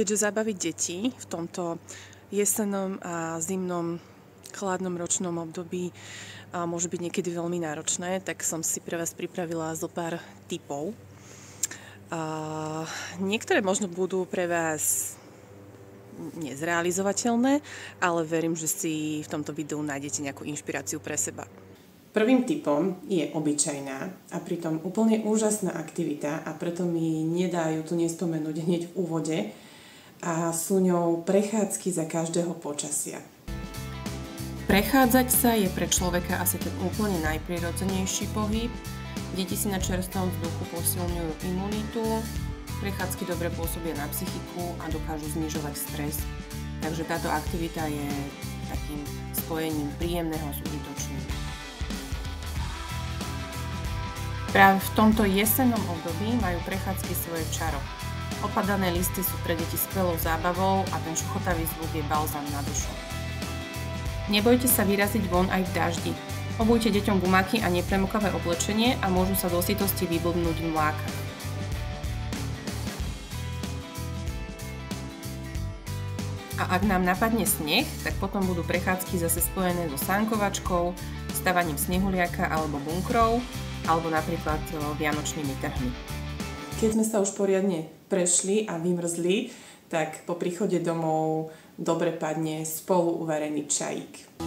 Keďže zabaviť deti v tomto jesennom a zimnom chladnom ročnom období môže byť niekedy veľmi náročné, tak som si pre vás pripravila zo pár tipov. Niektoré možno budú pre vás nezrealizovateľné, ale verím, že si v tomto videu nájdete nejakú inšpiráciu pre seba. Prvým tipom je obyčajná a pritom úplne úžasná aktivita a preto mi nedajú tu nespomenúť hneď v úvode a sú ňou prechádzky za každého počasia. Prechádzať sa je pre človeka asi ten úplne najprirodzenejší pohyb. Deti si na čerstvom vzduchu posilňujú imunitu, prechádzky dobre pôsobia na psychiku a dokážu znižovať stres. Takže táto aktivita je takým spojením príjemného s užitočným. Práve v tomto jesennom období majú prechádzky svoje čaro. Opadané listy sú pre deti skvelou zábavou a ten šuchotavý zvuk je balzám na dušu. Nebojte sa vyraziť von aj v daždi. Obujte deťom gumáky a nepremokavé oblečenie a môžu sa do sytosti vyblbnúť v mlákach. A ak nám napadne sneh, tak potom budú prechádzky zase spojené so sánkovačkou, stavaním snehuliaka alebo bunkrov, alebo napríklad vianočnými trhmi. Keď sme sa už poriadne prešli a vymrzli, tak po príchode domov dobre padne spolu uvarený čajík.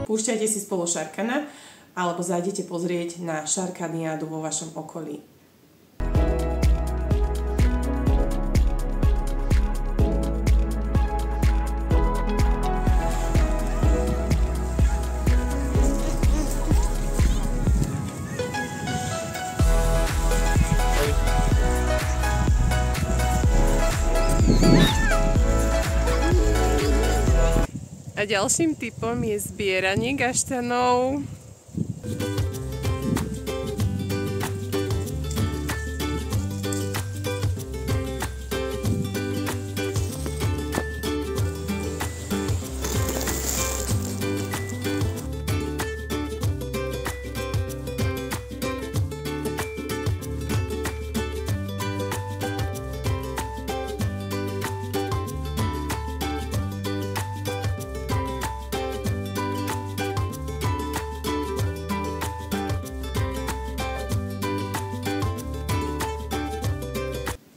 Púšťajte si spolu šarkana alebo zájdete pozrieť na šarkaniádu vo vašom okolí. A ďalším tipom je zbieranie gaštanov.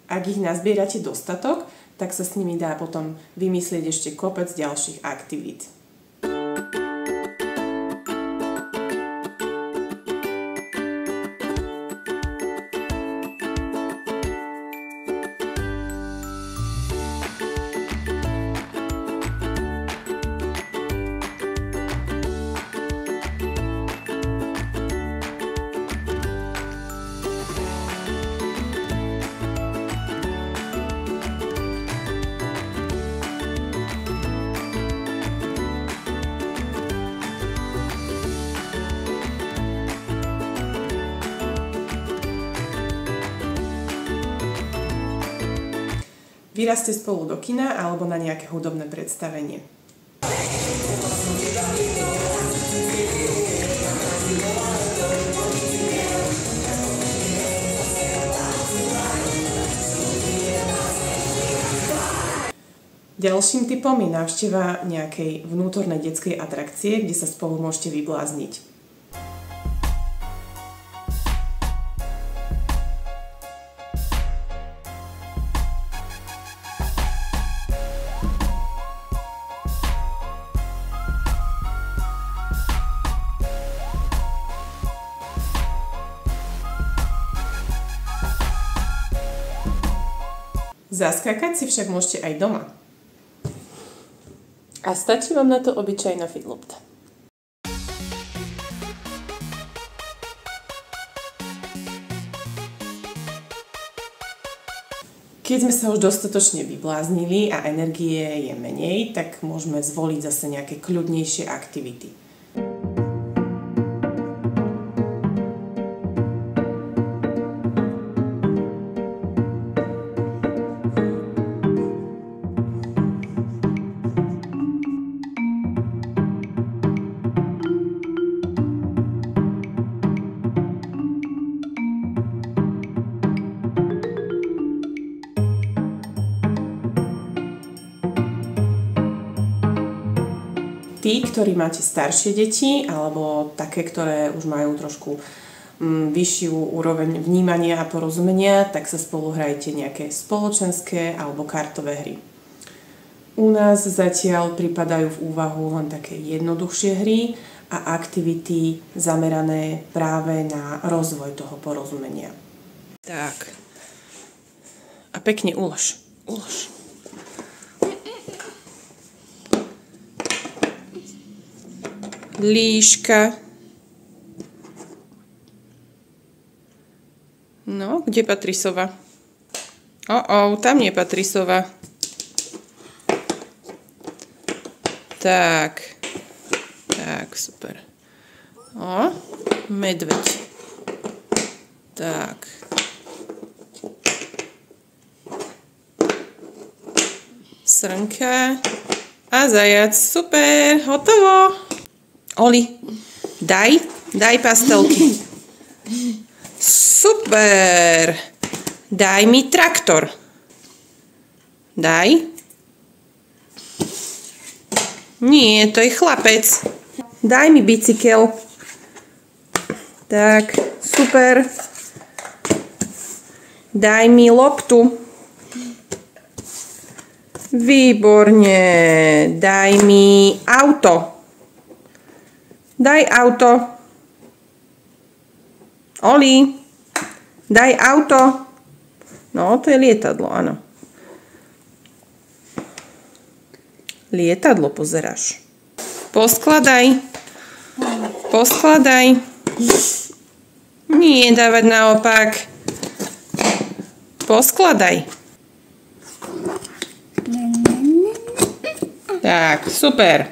Ak ich nazbierate dostatok, tak sa s nimi dá potom vymyslieť ešte kopec ďalších aktivít. Vyrazte spolu do kina alebo na nejaké hudobné predstavenie. Ďalším tipom je návšteva nejakej vnútornej detskej atrakcie, kde sa spolu môžete vyblázniť. Zaskakať si však môžete aj doma. A stačí vám na to obyčajná fidlopta. Keď sme sa už dostatočne vybláznili a energie je menej, tak môžeme zvoliť zase nejaké kľudnejšie aktivity. Tí, ktorí máte staršie deti alebo také, ktoré už majú trošku vyššiu úroveň vnímania a porozumenia, tak sa spolu hrajte nejaké spoločenské alebo kartové hry. U nás zatiaľ pripadajú v úvahu len také jednoduchšie hry a aktivity zamerané práve na rozvoj toho porozumenia. Tak. A pekne ulož. Líška. No, kde patrí sova? Tam nie patrí sova. Tak, super. Medveď. Tak. Srnka a zajac. Super, hotovo. Oli, daj pastelky. Super. Daj mi traktor. Daj. Nie, to je chlapec. Daj mi bicykel. Tak, super. Daj mi loptu. Výborne. Daj mi auto. Daj auto. Oli, daj auto. No, to je lietadlo, áno. Lietadlo pozeráš. Poskladaj. Nie dávať naopak. Poskladaj. Tak, super.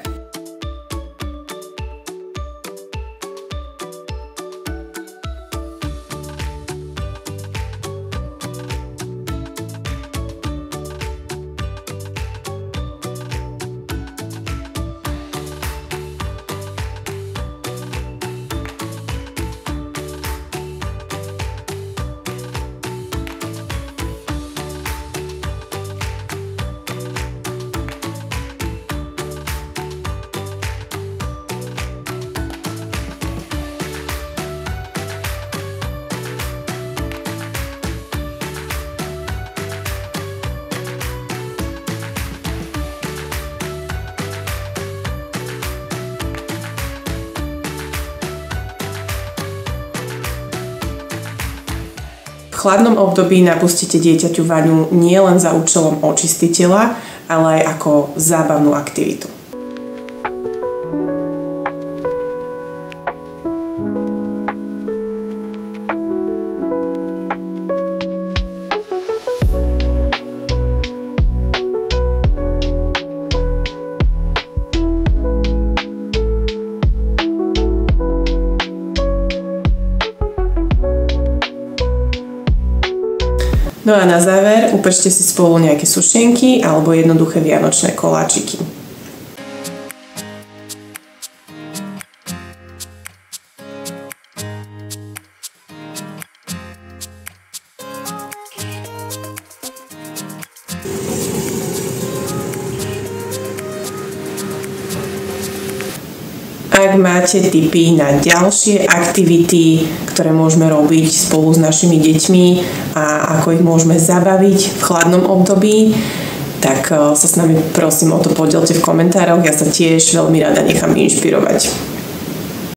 V chladnom období napustíte dieťaťu vaňu nielen za účelom očisty tela, ale aj ako zábavnú aktivitu. No a na záver upečte si spolu nejaké sušenky alebo jednoduché vianočné koláčiky. Ak máte tipy na ďalšie aktivity, ktoré môžeme robiť spolu s našimi deťmi a ako ich môžeme zabaviť v chladnom období, tak sa s nami prosím o to podielte v komentároch. Ja sa tiež veľmi rada nechám inšpirovať.